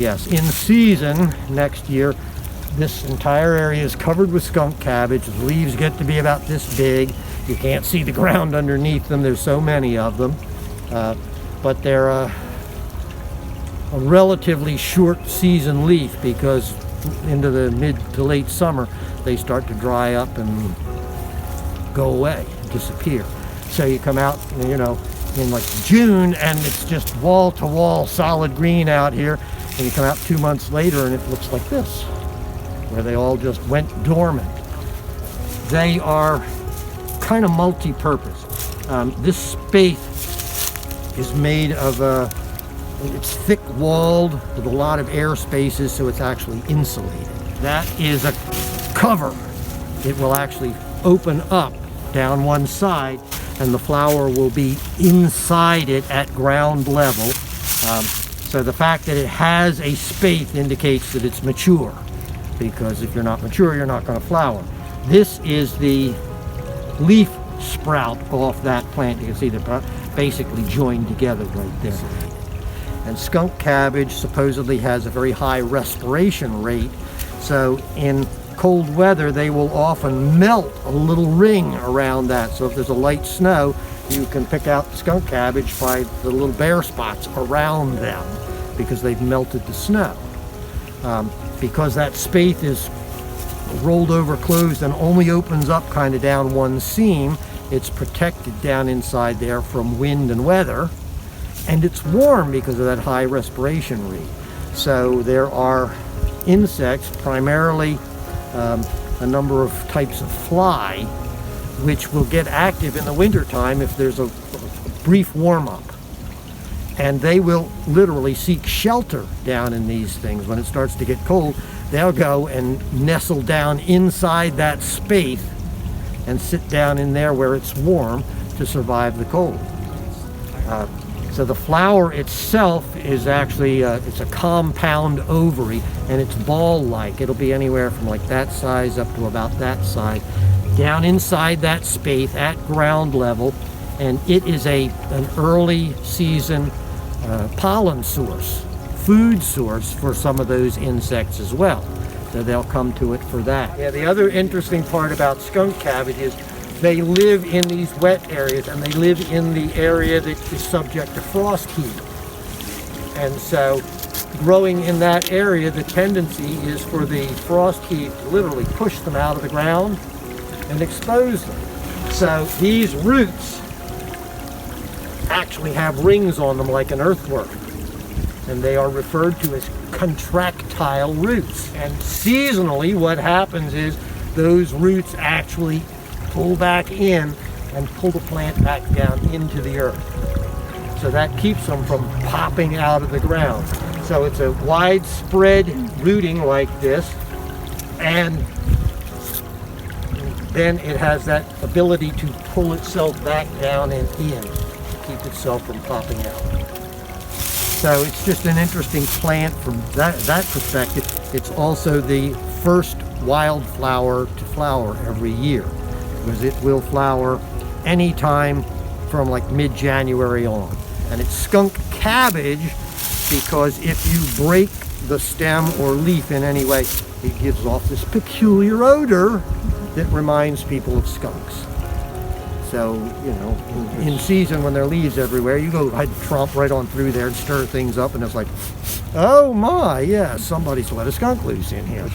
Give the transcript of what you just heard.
Yes, in season next year, this entire area is covered with skunk cabbage. The leaves get to be about this big. You can't see the ground underneath them. There's so many of them. But they're a relatively short season leaf, because into the mid to late summer, they start to dry up and go away, disappear. So you come out, you know, in like June, and it's just wall to wall solid green out here. And you come out 2 months later and it looks like this, where they all just went dormant. They are kind of multi-purpose. This spathe is made of it's thick walled with a lot of air spaces, so it's actually insulated. That is a cover. It will actually open up down one side, and the flower will be inside it at ground level. So the fact that it has a spathe indicates that it's mature, because if you're not mature, you're not going to flower. This is the leaf sprout off that plant. You can see they're basically joined together right there. And skunk cabbage supposedly has a very high respiration rate, so in cold weather they will often melt a little ring around that. So if there's a light snow, you can pick out skunk cabbage by the little bare spots around them, because they've melted the snow. Because that spathe is rolled over, closed, and only opens up kind of down one seam, it's protected down inside there from wind and weather, and it's warm because of that high respiration rate. So there are insects, primarily a number of types of fly, which will get active in the wintertime if there's a brief warm-up. And they will literally seek shelter down in these things. When it starts to get cold, they'll go and nestle down inside that spathe and sit down in there where it's warm to survive the cold. So the flower itself is actually, it's a compound ovary, and it's ball-like. It'll be anywhere from like that size up to about that size, down inside that spathe at ground level, and it is an early season pollen source, food source for some of those insects as well. So they'll come to it for that. Yeah, the other interesting part about skunk cabbage is they live in these wet areas, and they live in the area that is subject to frost heat. And so growing in that area, the tendency is for the frost heat to literally push them out of the ground and expose them. So these roots actually have rings on them like an earthworm, and they are referred to as contractile roots. And seasonally what happens is those roots actually pull back in and pull the plant back down into the earth. So that keeps them from popping out of the ground. So it's a widespread rooting like this, and then it has that ability to pull itself back down and in, keep itself from popping out. So it's just an interesting plant from that perspective. It's also the first wildflower to flower every year, because it will flower anytime from like mid-January on. And it's skunk cabbage because if you break the stem or leaf in any way, it gives off this peculiar odor that reminds people of skunks. So, you know, in season when there are leaves everywhere, you go, I'd tromp right on through there and stir things up, and it's like, oh my, yeah, somebody's let a skunk loose in here.